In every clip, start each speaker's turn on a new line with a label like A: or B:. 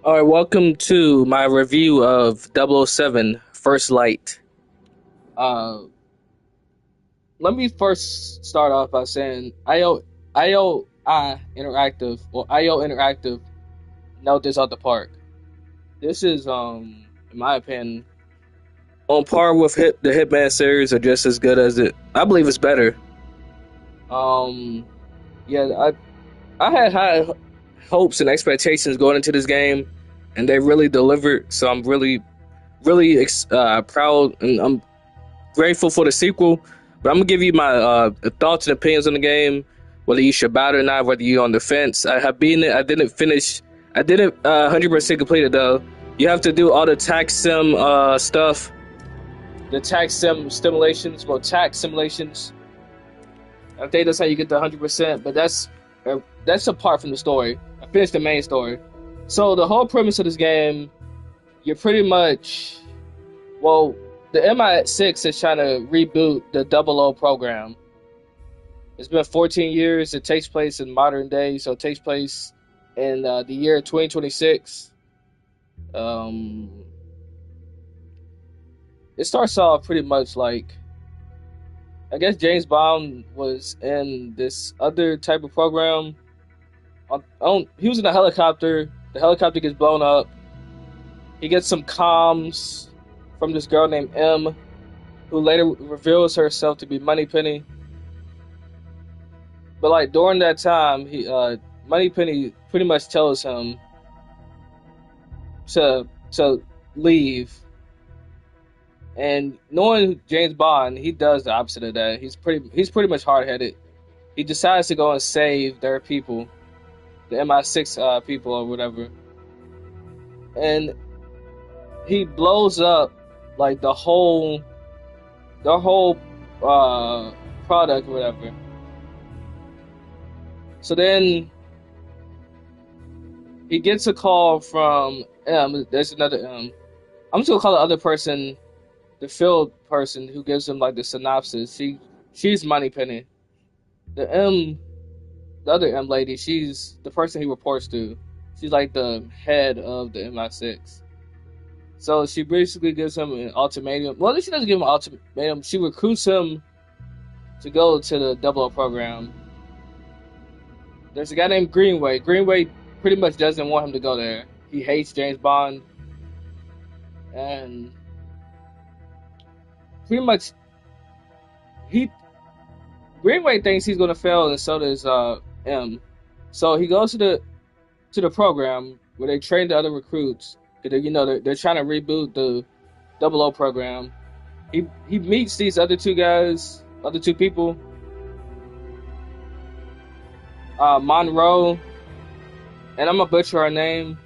A: All right, welcome to my review of 007 First Light. Uh, Let me first start off by saying IO Interactive or IO Interactive knocked this out the park. This is in my opinion on par with the Hitman series or just as good as it. I believe it's better. Um yeah, I had high hopes and expectations going into this game and they really delivered, so I'm really proud and I'm grateful for the sequel, but I'm gonna give you my thoughts and opinions on the game. Whether you should buy it or not, whether you're on the fence. I have beaten it. I didn't finish. I didn't 100% complete it though. You have to do all the tax sim stuff, the tax sim stimulations, well, tax simulations. I think that's how you get the 100%. But that's apart from the story. I finished the main story. So the whole premise of this game, you're pretty much well, the MI6 is trying to reboot the Double O program. It's been 14 years. It takes place in modern day, so it takes place in the year 2026. Um, it starts off pretty much like I guess James Bond was in this other type of program. He was in a helicopter. The helicopter gets blown up. He gets some comms from this girl named M, who later reveals herself to be Moneypenny. But like during that time, he Moneypenny pretty much tells him to leave. And knowing James Bond, he does the opposite of that. He's pretty much hard headed. He decides to go and save their people, the MI6 people or whatever, and he blows up like the whole product or whatever. So then he gets a call from M. There's another M. I'm just gonna call the other person the field person who gives him like the synopsis. She's Moneypenny. The M, the other M lady, she's the person he reports to. She's like the head of the MI6. So she basically gives him an ultimatum. Well, she doesn't give him an ultimatum. She recruits him to go to the Double O program. There's a guy named Greenway. Greenway pretty much doesn't want him to go there. He hates James Bond, and pretty much he Greenway thinks he's gonna fail, and so does M. So he goes to the program where they train the other recruits. Cause they're trying to reboot the Double O program. He meets these other two guys, other two people, Monroe, and I'm gonna butcher her name,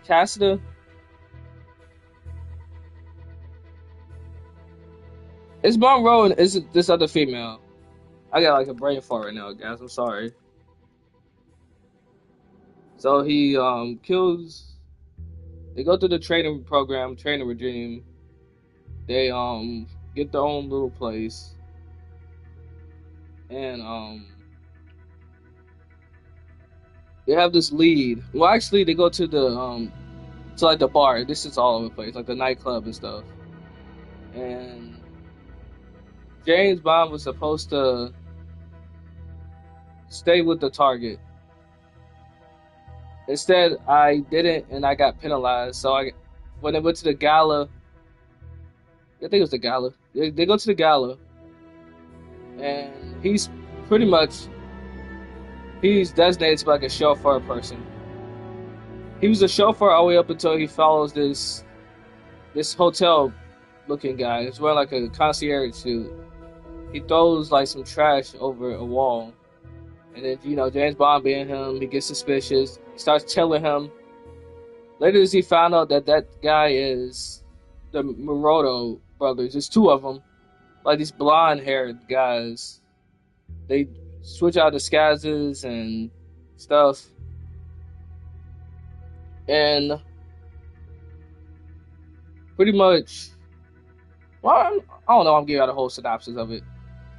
A: Cassida. It's Monroe and is this other female? I got like a brain fart right now, guys. I'm sorry. So he kills. They go through the training program, training regime. They get their own little place, and they have this lead. Well, actually, they go to like the bar. This is all over the place, like the nightclub and stuff. And James Bond was supposed to stay with the target. Instead, I didn't, and I got penalized. So when they went to the gala, I think it was the gala. They go to the gala, and pretty much he's designated to be like a chauffeur person. He was a chauffeur all the way up until he follows this hotel looking guy. He's wearing like a concierge suit. He throws like some trash over a wall, and then James Bond being him, he gets suspicious. He starts telling him. Later, as he found out that that guy is the Moroto brothers. There's two of them, like these blonde-haired guys. They switch out disguises and stuff, and pretty much. Well, I don't know. I'm giving y'all the whole synopsis of it,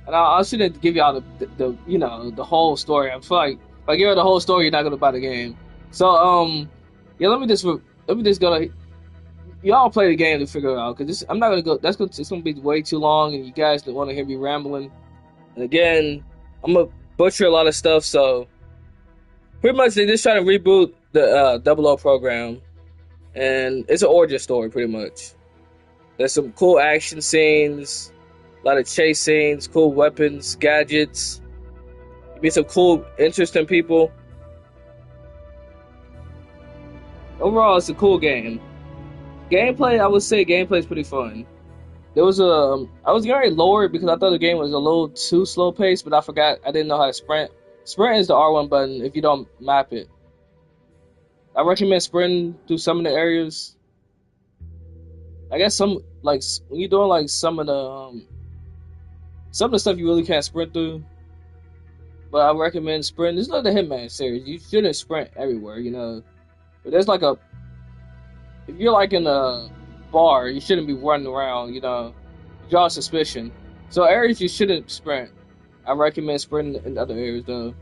A: and I shouldn't give y'all the whole story. I feel like If I give her the whole story, you're not gonna buy the game. So yeah, let me just go. Y'all play the game to figure it out because I'm not gonna go. It's gonna be way too long, and you guys don't want to hear me rambling. And again, I'm gonna butcher a lot of stuff. So pretty much they just try to reboot the Double O program, and it's an origin story pretty much. There's some cool action scenes, a lot of chase scenes, cool weapons, gadgets. You meet some cool, interesting people. Overall, it's a cool game. Gameplay, I would say gameplay is pretty fun. There was I was getting lower because I thought the game was a little too slow paced, but I forgot I didn't know how to sprint. Sprint is the R1 button if you don't map it. I recommend sprinting through some of the areas. I guess some like when you're doing like some of the stuff you really can't sprint through. But I recommend sprint. This is not the Hitman series. You shouldn't sprint everywhere, you know. But there's like a if you're like in a bar, you shouldn't be running around, you know. Draw suspicion. So areas you shouldn't sprint. I recommend sprinting in other areas though.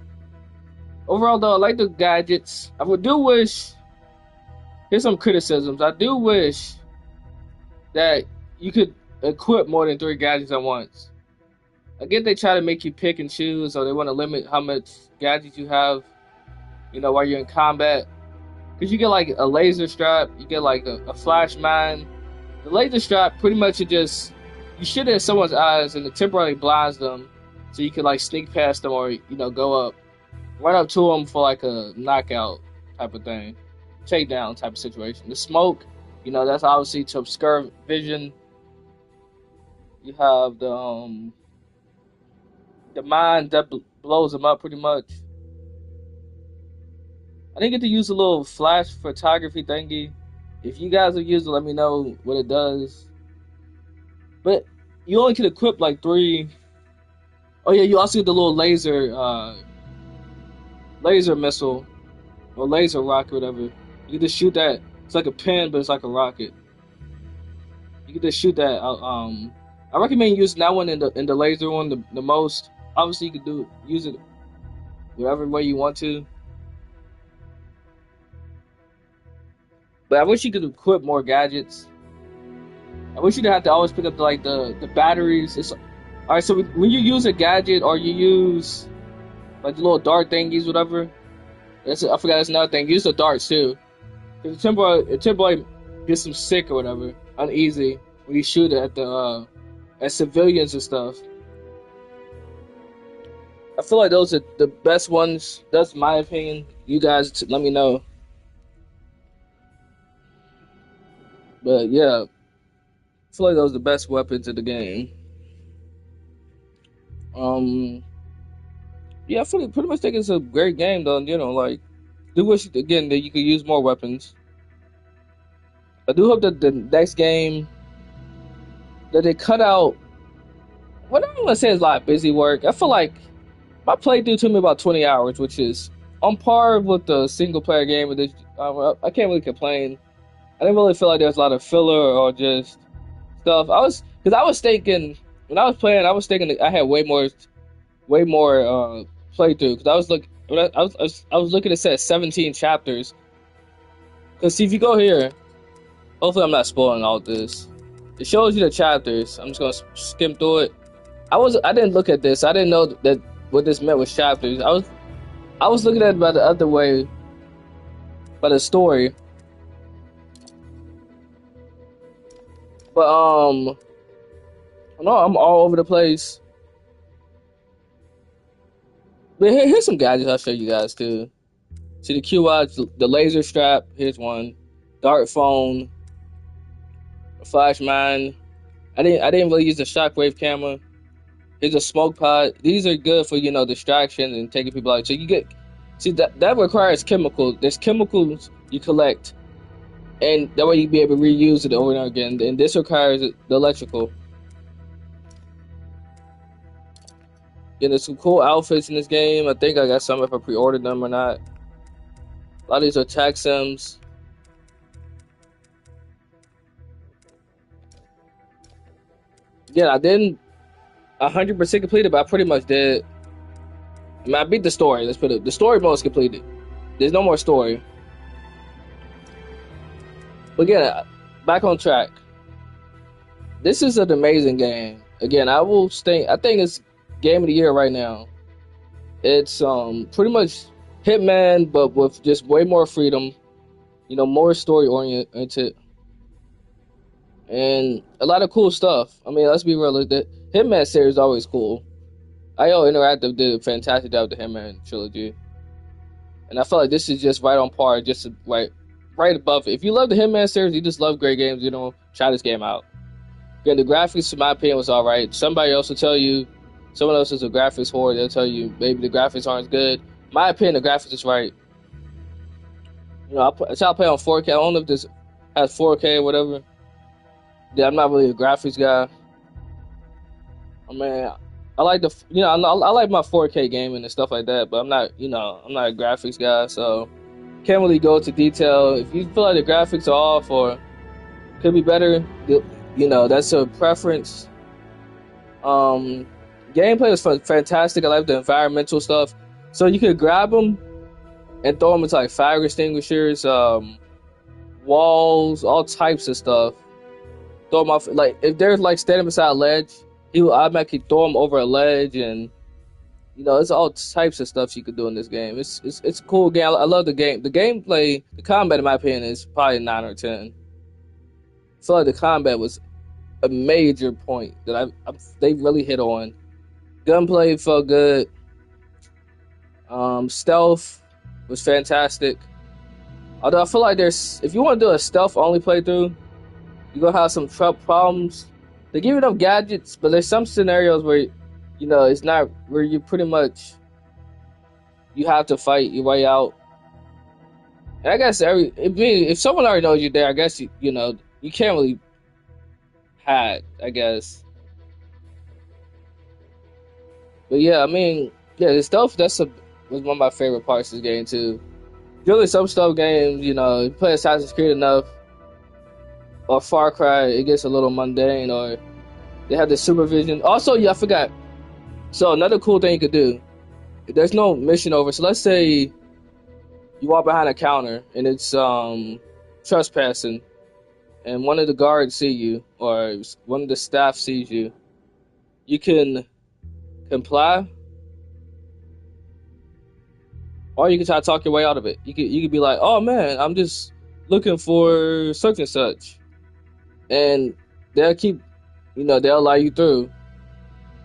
A: Overall though, I like the gadgets. I would do wish here's some criticisms. I do wish that you could equip more than 3 gadgets at once. I get they try to make you pick and choose, or they want to limit how much gadgets you have, you know, while you're in combat. Because you get like a laser strap, you get like a flash mine. The laser strap pretty much you shoot it at someone's eyes and it temporarily blinds them, so you can like sneak past them or go up, run up to them for like a knockout type of thing, takedown type of situation. The smoke, that's obviously to obscure vision. You have the mine that blows them up pretty much. I didn't get to use a little flash photography thingy. If you guys have used it, let me know what it does. But you only can equip like 3. Oh yeah, you also get the little laser missile or laser rocket, whatever. You can just shoot that. It's like a pin, but it's like a rocket. You can just shoot that. I recommend using that one in the laser one the most. Obviously, you could use it whatever way you want to. But I wish you could equip more gadgets. I wish you'd have to always pick up the batteries. All right. So when you use a gadget or you use like the little dart thingies, whatever. I forgot that's another thing. Use the darts too. Because it temporarily gets them sick or whatever, uneasy when you shoot it at civilians and stuff. I feel like those are the best ones. That's my opinion. You guys let me know. But yeah, I feel like those are the best weapons in the game. Yeah, I pretty much think it's a great game though. Like, do wish again that you could use more weapons. I do hope that the next game that they cut out. What I'm gonna say is a lot of busy work. I feel like my playthrough took me about 20 hours, which is on par with the single player game. I can't really complain. I didn't really feel like there was a lot of filler or just stuff. Because I was thinking when I was playing, I was thinking that I had way more playthrough. Because I was looking at set 17 chapters. Because see, if you go here, hopefully I'm not spoiling all this. It shows you the chapters. I'm just gonna skim through it. I didn't look at this. I didn't know that what this meant with chapters. I was looking at it by the other way, by the story. But no, I'm all over the place. But here's some gadgets I'll show you guys too. See the Q watch, the laser strap. Here's one, dart phone, a flash mine. I didn't really use the shockwave camera. Here's a smoke pod. These are good for distraction and taking people out. So that requires chemicals. There's chemicals you collect, and that way you can be able to reuse it over and over again. And this requires the electrical. Yeah, there's some cool outfits in this game. I think I got some if I pre-ordered them or not. A lot of these are attack sims. Yeah, I didn't 100% complete it, but I pretty much did. I mean, I beat the story. Let's put it. The story mode is completed. There's no more story. But again, back on track. This is an amazing game. Again, I will stay. I think it's game of the year right now. It's pretty much Hitman, but with just way more freedom. You know, more story oriented, and a lot of cool stuff. I mean, let's be real. The Hitman series is always cool. IO Interactive did a fantastic job with the Hitman trilogy, and I feel like this is just right on par, just right above it. If you love the Hitman series, you just love great games. You know, try this game out. Again, the graphics, in my opinion, was all right. Somebody else will tell you, someone else is a graphics whore. They'll tell you maybe the graphics aren't as good. In my opinion, the graphics is right. You know, I try to play on 4K. I don't know if this has 4K or whatever. Yeah, I'm not really a graphics guy. I mean, I like I like my 4K gaming and stuff like that, but I'm not a graphics guy, so can't really go into detail. If you feel like the graphics are off or could be better, that's a preference. Gameplay was fantastic. I like the environmental stuff. So you could grab them and throw them into like fire extinguishers, walls, all types of stuff. Throw them off. Like if they're like standing beside a ledge, he will automatically throw them over a ledge, and it's all types of stuff you could do in this game. It's a cool game. I love the game. The gameplay, the combat, in my opinion, is probably 9 or 10. I feel like the combat was a major point that they really hit on. Gunplay felt good. Stealth was fantastic. Although I feel like if you want to do a stealth only playthrough, you're gonna have some problems. They give you enough gadgets, but there's some scenarios where it's not, where you pretty much you have to fight your way out. And I guess if someone already knows you're there, I guess you can't really hide, I guess. But yeah, I mean, yeah, the stealth was one of my favorite parts of the game too. Usually some stealth games, you play Assassin's Creed enough, or Far Cry, it gets a little mundane, or they have the supervision. Also, yeah, I forgot. So another cool thing you could do, if there's no mission over. So let's say you walk behind a counter and it's trespassing, and one of the guards see you, or one of the staff sees you. You can comply, or you can try to talk your way out of it. You could be like, "Oh man, I'm just looking for such and such," and they'll they'll allow you through.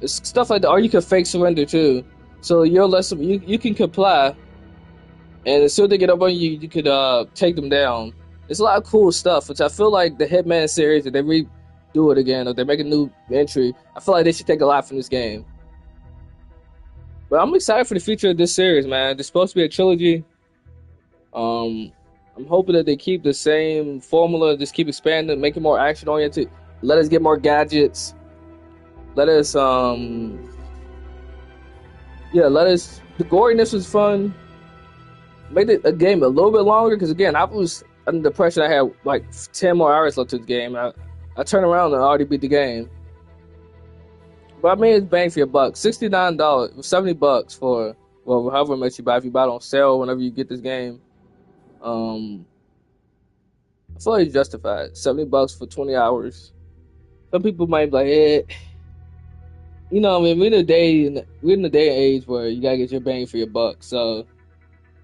A: It's stuff like that. Or you can fake surrender too. So you can comply, and as soon as they get up on you, you could take them down. It's a lot of cool stuff, which I feel like the Hitman series, if they redo it again or they make a new entry, I feel like they should take a lot from this game. But I'm excited for the future of this series, man. There's supposed to be a trilogy. I'm hoping that they keep the same formula, just keep expanding, make it more action oriented. Let us get more gadgets. Let us, the goriness was fun. Made a game a little bit longer, because again, I was under the impression I had like 10 more hours left to the game. I turned around and already beat the game. But I mean, it's bang for your buck. $69, $70 for, well, however much you buy. If you buy it on sale whenever you get this game, I feel like it's justified. $70 for 20 hours. Some people might be like, I mean, we're in a day and age where you gotta get your bang for your buck. So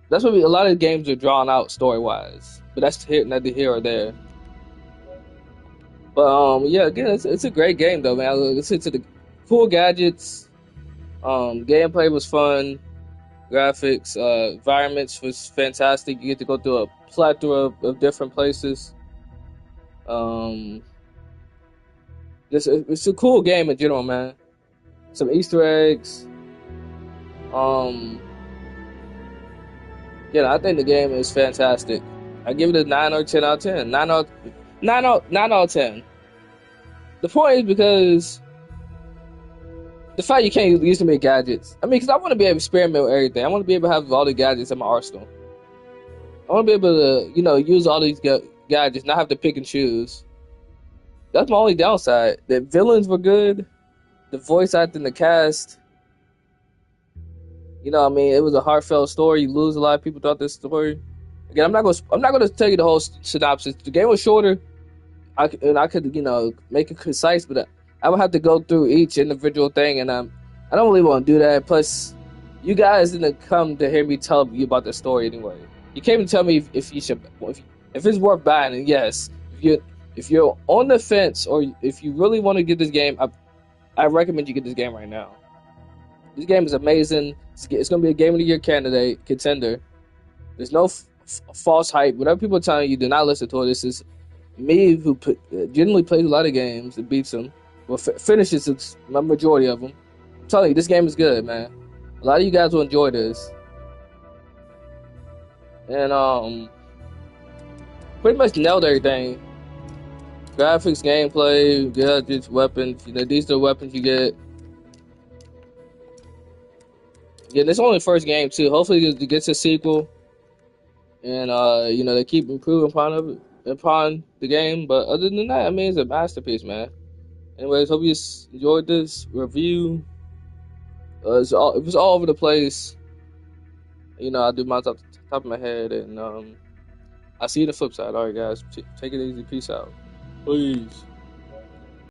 A: that's what a lot of games are drawn out story wise. But that's neither here or there. But yeah, again, it's a great game though, man. Listen to the cool gadgets. Gameplay was fun. Graphics, environments was fantastic. You get to go through a plethora of different places. It's a cool game in general, man. Some Easter eggs. I think the game is fantastic. I give it a 9 or 10 out of 10. 9 out of 10. The point is because the fact you can't use too many gadgets. I mean, because I want to be able to experiment with everything. I want to be able to have all the gadgets in my arsenal. I want to be able to, use all these gadgets, not have to pick and choose. That's my only downside. The villains were good. The voice acting, the cast. You know, what I mean, it was a heartfelt story. You lose a lot of people throughout this story. Again, I'm not gonna tell you the whole synopsis. The game was shorter. I could make it concise, but I would have to go through each individual thing, and I don't really want to do that. Plus, you guys didn't come to hear me tell you about the story anyway. You came to tell me if you should if it's worth buying. And yes, if you're on the fence or if you really want to get this game, I recommend you get this game right now. This game is amazing. It's going to be a game of the year candidate contender. There's no false hype. Whatever people are telling you, do not listen to it. This is me who generally plays a lot of games and beats them. Well, finishes the majority of them. I'm telling you, this game is good, man. A lot of you guys will enjoy this. And pretty much nailed everything. Graphics, gameplay, gadgets, weapons. You know, these are the weapons you get. Yeah, this is only the first game too. Hopefully, it gets a sequel, and they keep improving upon the game. But other than that, I mean, it's a masterpiece, man. Anyways, hope you enjoyed this review. It was all over the place. You know, I do my top of my head, and I'll see you the flip side. All right, guys, take it easy. Peace out. Please.